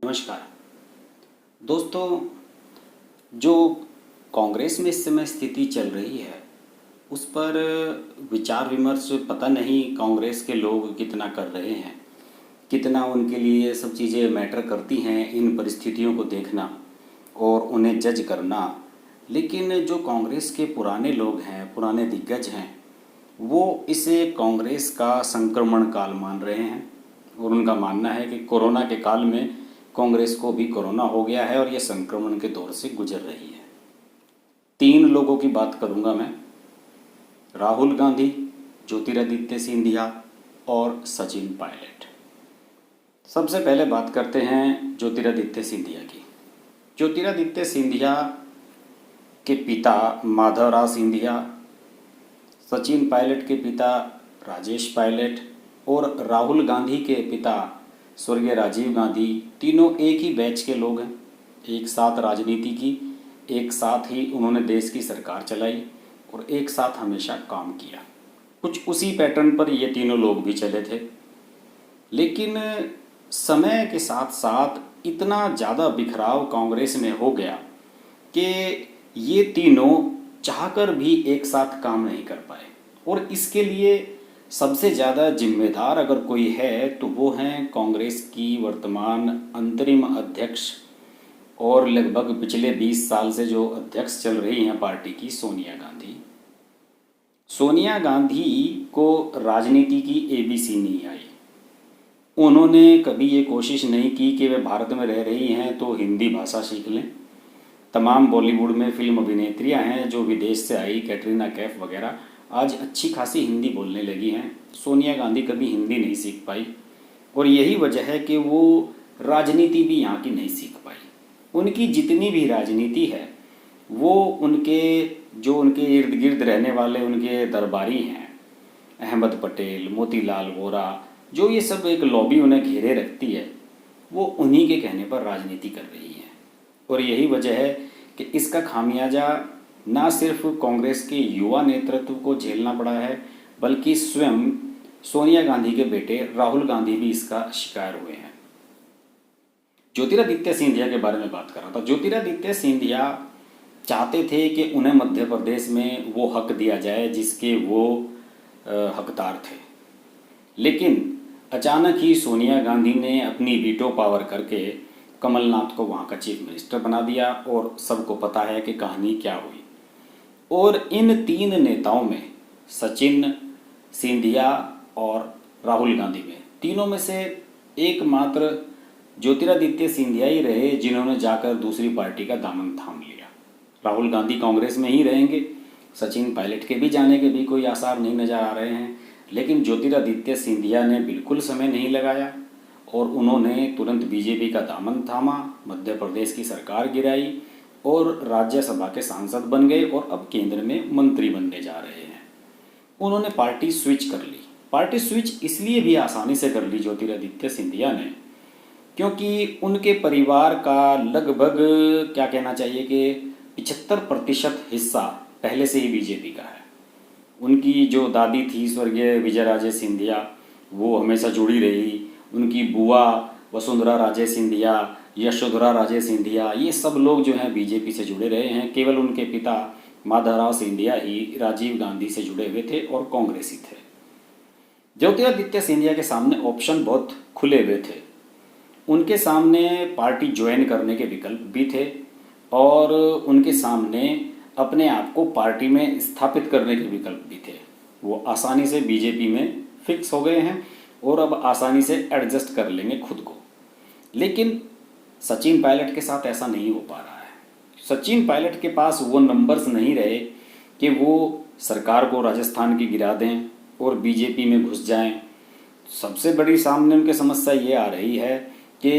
नमस्कार दोस्तों। जो कांग्रेस में इस समय स्थिति चल रही है उस पर विचार विमर्श पता नहीं कांग्रेस के लोग कितना कर रहे हैं, कितना उनके लिए ये सब चीज़ें मैटर करती हैं, इन परिस्थितियों को देखना और उन्हें जज करना। लेकिन जो कांग्रेस के पुराने लोग हैं, पुराने दिग्गज हैं, वो इसे कांग्रेस का संक्रमण काल मान रहे हैं और उनका मानना है कि कोरोना के काल में कांग्रेस को भी कोरोना हो गया है और ये संक्रमण के दौर से गुजर रही है। 3 लोगों की बात करूंगा मैं, राहुल गांधी, ज्योतिरादित्य सिंधिया और सचिन पायलट। सबसे पहले बात करते हैं ज्योतिरादित्य सिंधिया की। ज्योतिरादित्य सिंधिया के पिता माधवराव सिंधिया, सचिन पायलट के पिता राजेश पायलट और राहुल गांधी के पिता स्वर्गीय राजीव गांधी, तीनों एक ही बैच के लोग हैं। एक साथ राजनीति की, एक साथ ही उन्होंने देश की सरकार चलाई और एक साथ हमेशा काम किया। कुछ उसी पैटर्न पर ये तीनों लोग भी चले थे। लेकिन समय के साथ साथ इतना ज़्यादा बिखराव कांग्रेस में हो गया कि ये तीनों चाहकर भी एक साथ काम नहीं कर पाए और इसके लिए सबसे ज़्यादा जिम्मेदार अगर कोई है तो वो हैं कांग्रेस की वर्तमान अंतरिम अध्यक्ष और लगभग पिछले 20 साल से जो अध्यक्ष चल रही हैं पार्टी की, सोनिया गांधी। सोनिया गांधी को राजनीति की एबीसी नहीं आई। उन्होंने कभी ये कोशिश नहीं की कि वे भारत में रह रही हैं तो हिंदी भाषा सीख लें। तमाम बॉलीवुड में फिल्म अभिनेत्रियां हैं जो विदेश से आई, कैटरीना कैफ वगैरह, आज अच्छी खासी हिंदी बोलने लगी हैं। सोनिया गांधी कभी हिंदी नहीं सीख पाई और यही वजह है कि वो राजनीति भी यहाँ की नहीं सीख पाई। उनकी जितनी भी राजनीति है वो उनके इर्द गिर्द रहने वाले उनके दरबारी हैं, अहमद पटेल, मोतीलाल वोरा, जो ये सब एक लॉबी उन्हें घेरे रखती है, वो उन्हीं के कहने पर राजनीति कर रही है। और यही वजह है कि इसका खामियाजा ना सिर्फ कांग्रेस के युवा नेतृत्व को झेलना पड़ा है बल्कि स्वयं सोनिया गांधी के बेटे राहुल गांधी भी इसका शिकार हुए हैं। ज्योतिरादित्य सिंधिया के बारे में बात कर रहा था। ज्योतिरादित्य सिंधिया चाहते थे कि उन्हें मध्य प्रदेश में वो हक दिया जाए जिसके वो हकदार थे, लेकिन अचानक ही सोनिया गांधी ने अपनी वीटो पावर करके कमलनाथ को वहाँ का चीफ मिनिस्टर बना दिया और सबको पता है कि कहानी क्या हुई। और इन 3 नेताओं में, सचिन, सिंधिया और राहुल गांधी में, तीनों में से एकमात्र ज्योतिरादित्य सिंधिया ही रहे जिन्होंने जाकर दूसरी पार्टी का दामन थाम लिया। राहुल गांधी कांग्रेस में ही रहेंगे, सचिन पायलट के भी जाने के भी कोई आसार नहीं नजर आ रहे हैं, लेकिन ज्योतिरादित्य सिंधिया ने बिल्कुल समय नहीं लगाया और उन्होंने तुरंत बीजेपी का दामन थामा, मध्य प्रदेश की सरकार गिराई और राज्यसभा के सांसद बन गए और अब केंद्र में मंत्री बनने जा रहे हैं। उन्होंने पार्टी स्विच कर ली। पार्टी स्विच इसलिए भी आसानी से कर ली ज्योतिरादित्य सिंधिया ने क्योंकि उनके परिवार का लगभग क्या कहना चाहिए कि 75% हिस्सा पहले से ही बीजेपी का है। उनकी जो दादी थी स्वर्गीय विजयराजे सिंधिया, वो हमेशा जुड़ी रही। उनकी बुआ वसुंधरा राजे सिंधिया, यशोधरा राजे सिंधिया, ये सब लोग जो हैं बीजेपी से जुड़े रहे हैं। केवल उनके पिता माधवराव सिंधिया ही राजीव गांधी से जुड़े हुए थे और कांग्रेसी थे। ज्योतिरादित्य सिंधिया के सामने ऑप्शन बहुत खुले हुए थे। उनके सामने पार्टी ज्वाइन करने के विकल्प भी थे और उनके सामने अपने आप को पार्टी में स्थापित करने के विकल्प भी थे। वो आसानी से बीजेपी में फिक्स हो गए हैं और अब आसानी से एडजस्ट कर लेंगे खुद को। लेकिन सचिन पायलट के साथ ऐसा नहीं हो पा रहा है। सचिन पायलट के पास वो नंबर्स नहीं रहे कि वो सरकार को राजस्थान की गिरा दें और बीजेपी में घुस जाएं। सबसे बड़ी सामने उनकी समस्या ये आ रही है कि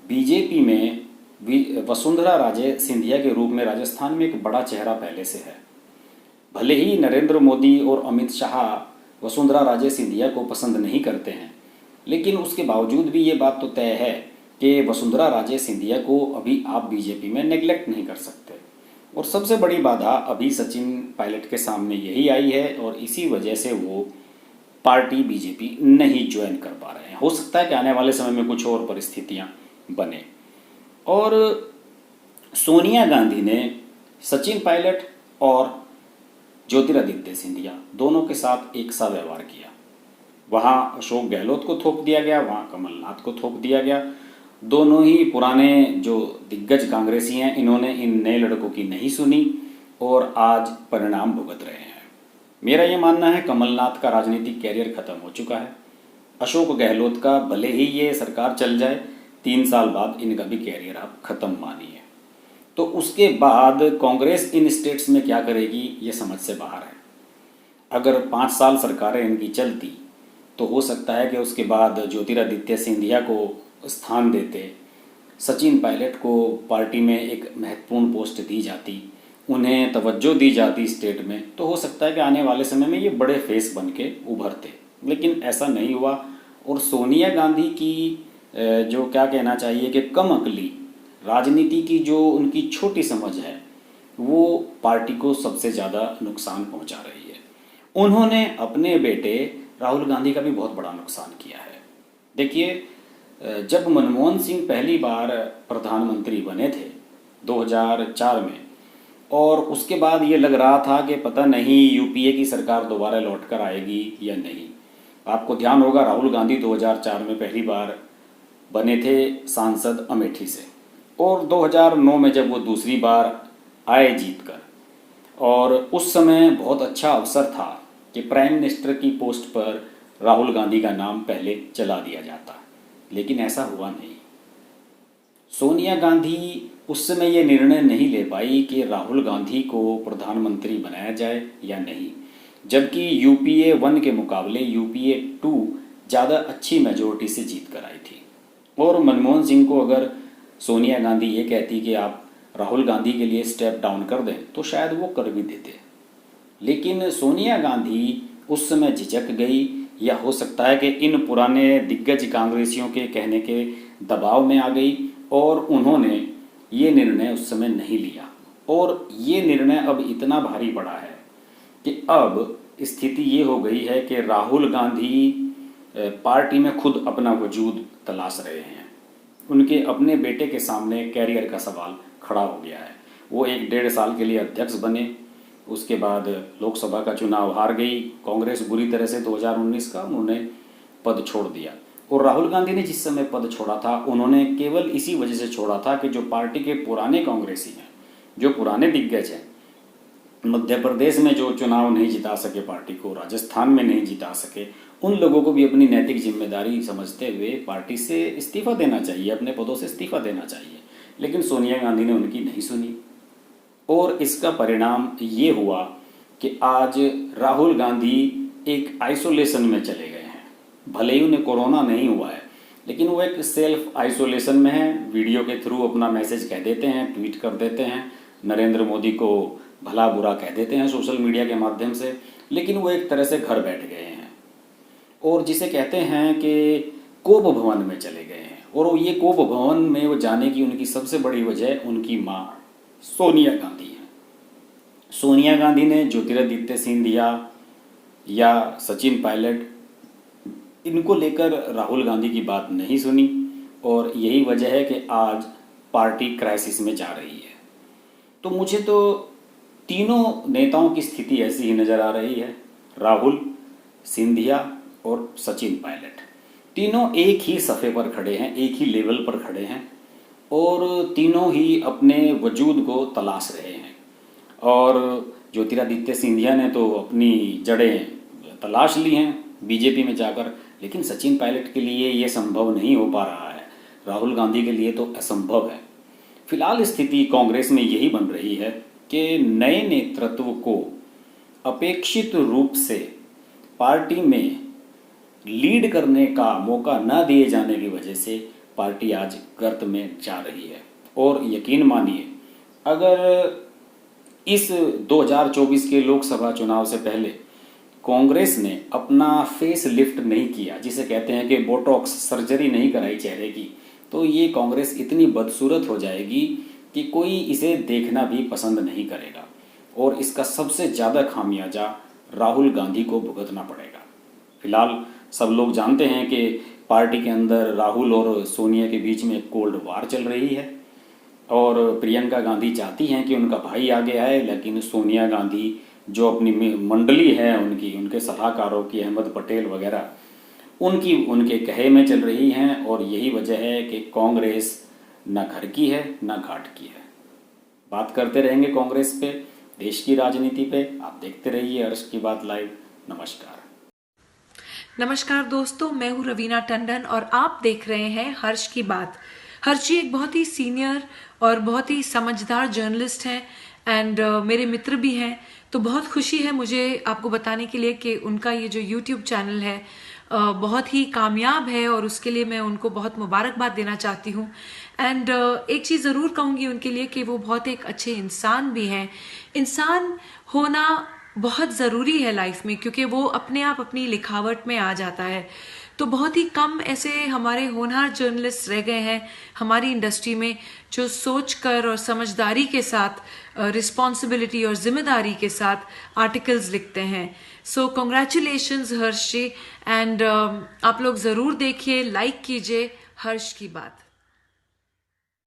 बीजेपी में वसुंधरा राजे सिंधिया के रूप में राजस्थान में एक बड़ा चेहरा पहले से है। भले ही नरेंद्र मोदी और अमित शाह वसुंधरा राजे सिंधिया को पसंद नहीं करते हैं, लेकिन उसके बावजूद भी ये बात तो तय है कि वसुंधरा राजे सिंधिया को अभी आप बीजेपी में नेग्लेक्ट नहीं कर सकते। और सबसे बड़ी बाधा अभी सचिन पायलट के सामने यही आई है और इसी वजह से वो पार्टी बीजेपी नहीं ज्वाइन कर पा रहे हैं। हो सकता है कि आने वाले समय में कुछ और परिस्थितियां बने। और सोनिया गांधी ने सचिन पायलट और ज्योतिरादित्य सिंधिया दोनों के साथ एक सा व्यवहार किया। वहाँ अशोक गहलोत को थोप दिया गया, वहाँ कमलनाथ को थोप दिया गया। दोनों ही पुराने जो दिग्गज कांग्रेसी हैं, इन्होंने इन नए लड़कों की नहीं सुनी और आज परिणाम भुगत रहे हैं। मेरा ये मानना है कमलनाथ का राजनीतिक कैरियर खत्म हो चुका है। अशोक गहलोत का भले ही ये सरकार चल जाए, 3 साल बाद इनका भी कैरियर आप खत्म मानिए। तो उसके बाद कांग्रेस इन स्टेट्स में क्या करेगी ये समझ से बाहर है। अगर 5 साल सरकारें इनकी चलती तो हो सकता है कि उसके बाद ज्योतिरादित्य सिंधिया को स्थान देते, सचिन पायलट को पार्टी में एक महत्वपूर्ण पोस्ट दी जाती, उन्हें तवज्जो दी जाती स्टेट में, तो हो सकता है कि आने वाले समय में ये बड़े फेस बन के उभरते। लेकिन ऐसा नहीं हुआ। और सोनिया गांधी की जो क्या कहना चाहिए कि कम अकली राजनीति की जो उनकी छोटी समझ है, वो पार्टी को सबसे ज़्यादा नुकसान पहुंचा रही है। उन्होंने अपने बेटे राहुल गांधी का भी बहुत बड़ा नुकसान किया है। देखिए, जब मनमोहन सिंह पहली बार प्रधानमंत्री बने थे 2004 में, और उसके बाद ये लग रहा था कि पता नहीं यूपीए की सरकार दोबारा लौट कर आएगी या नहीं। आपको ध्यान होगा राहुल गांधी 2004 में पहली बार बने थे सांसद अमेठी से, और 2009 में जब वो दूसरी बार आए जीत कर, और उस समय बहुत अच्छा अवसर था कि प्राइम मिनिस्टर की पोस्ट पर राहुल गांधी का नाम पहले चला दिया जाता, लेकिन ऐसा हुआ नहीं। सोनिया गांधी उस समय ये निर्णय नहीं ले पाई कि राहुल गांधी को प्रधानमंत्री बनाया जाए या नहीं, जबकि यूपीए 1 के मुकाबले यूपीए 2 ज़्यादा अच्छी मेजोरिटी से जीत कर आई थी। और मनमोहन सिंह को अगर सोनिया गांधी ये कहती कि आप राहुल गांधी के लिए स्टेप डाउन कर दें तो शायद वो कर भी देते। लेकिन सोनिया गांधी उस समय झिझक गई, या हो सकता है कि इन पुराने दिग्गज कांग्रेसियों के कहने के दबाव में आ गई, और उन्होंने ये निर्णय उस समय नहीं लिया। और ये निर्णय अब इतना भारी पड़ा है कि अब स्थिति ये हो गई है कि राहुल गांधी पार्टी में खुद अपना वजूद तलाश रहे हैं। उनके अपने बेटे के सामने कैरियर का सवाल खड़ा हो गया है। वो 1-1.5 साल के लिए अध्यक्ष बने, उसके बाद लोकसभा का चुनाव हार गई कांग्रेस बुरी तरह से 2019 का, उन्होंने पद छोड़ दिया। और राहुल गांधी ने जिस समय पद छोड़ा था, उन्होंने केवल इसी वजह से छोड़ा था कि जो पार्टी के पुराने कांग्रेसी हैं, जो पुराने दिग्गज हैं, मध्य प्रदेश में जो चुनाव नहीं जिता सके पार्टी को, राजस्थान में नहीं जिता सके, उन लोगों को भी अपनी नैतिक जिम्मेदारी समझते हुए पार्टी से इस्तीफा देना चाहिए, अपने पदों से इस्तीफा देना चाहिए। लेकिन सोनिया गांधी ने उनकी नहीं सुनी, और इसका परिणाम ये हुआ कि आज राहुल गांधी एक आइसोलेशन में चले गए हैं। भले ही उन्हें कोरोना नहीं हुआ है, लेकिन वो एक सेल्फ आइसोलेशन में है। वीडियो के थ्रू अपना मैसेज कह देते हैं, ट्वीट कर देते हैं, नरेंद्र मोदी को भला बुरा कह देते हैं सोशल मीडिया के माध्यम से, लेकिन वो एक तरह से घर बैठ गए हैं और जिसे कहते हैं कि कोप भवन में चले गए हैं। और ये कोप भवन में वो जाने की उनकी सबसे बड़ी वजह उनकी माँ सोनिया गांधी है। सोनिया गांधी ने ज्योतिरादित्य सिंधिया या सचिन पायलट, इनको लेकर राहुल गांधी की बात नहीं सुनी, और यही वजह है कि आज पार्टी क्राइसिस में जा रही है। तो मुझे तो तीनों नेताओं की स्थिति ऐसी ही नज़र आ रही है, राहुल, सिंधिया और सचिन पायलट। तीनों एक ही सफ़े पर खड़े हैं, एक ही लेवल पर खड़े हैं, और तीनों ही अपने वजूद को तलाश रहे हैं। और ज्योतिरादित्य सिंधिया ने तो अपनी जड़ें तलाश ली हैं बीजेपी में जाकर, लेकिन सचिन पायलट के लिए ये संभव नहीं हो पा रहा है, राहुल गांधी के लिए तो असंभव है। फिलहाल स्थिति कांग्रेस में यही बन रही है कि नए नेतृत्व को अपेक्षित रूप से पार्टी में लीड करने का मौका न दिए जाने की वजह से पार्टी आज गर्त में जा रही है। और यकीन मानिए, अगर इस 2024 के लोकसभा चुनाव से पहले कांग्रेस ने अपना फेस लिफ्ट नहीं किया, जिसे कहते हैं कि बोटॉक्स सर्जरी नहीं कराई चेहरे की, तो ये कांग्रेस इतनी बदसूरत हो जाएगी कि कोई इसे देखना भी पसंद नहीं करेगा, और इसका सबसे ज़्यादा खामियाजा राहुल गांधी को भुगतना पड़ेगा। फिलहाल सब लोग जानते हैं कि पार्टी के अंदर राहुल और सोनिया के बीच में कोल्ड वार चल रही है और प्रियंका गांधी चाहती हैं कि उनका भाई आगे आए, लेकिन सोनिया गांधी जो अपनी मंडली है उनके सलाहकारों की, अहमद पटेल वगैरह, उनके कहे में चल रही हैं और यही वजह है कि कांग्रेस न घर की है न घाट की है। बात करते रहेंगे कांग्रेस पे, देश की राजनीति पे। आप देखते रहिए हर्ष की बात लाइव। नमस्कार। नमस्कार दोस्तों, मैं हूँ रवीना टंडन और आप देख रहे हैं हर्ष की बात। हर्ष जी एक बहुत ही सीनियर और बहुत ही समझदार जर्नलिस्ट हैं एंड मेरे मित्र भी हैं। तो बहुत खुशी है मुझे आपको बताने के लिए कि उनका ये जो YouTube चैनल है बहुत ही कामयाब है और उसके लिए मैं उनको बहुत मुबारकबाद देना चाहती हूँ। एंड एक चीज़ ज़रूर कहूँगी उनके लिए कि वो बहुत एक अच्छे इंसान भी हैं। इंसान होना बहुत ज़रूरी है लाइफ में, क्योंकि वो अपने आप अपनी लिखावट में आ जाता है। तो बहुत ही कम ऐसे हमारे होनहार जर्नलिस्ट रह गए हैं हमारी इंडस्ट्री में जो सोचकर और समझदारी के साथ, रिस्पॉन्सिबिलिटी और जिम्मेदारी के साथ आर्टिकल्स लिखते हैं। सो कॉन्ग्रेचुलेशंस हर्ष जी, एंड आप लोग ज़रूर देखिए, लाइक कीजिए हर्ष की बात।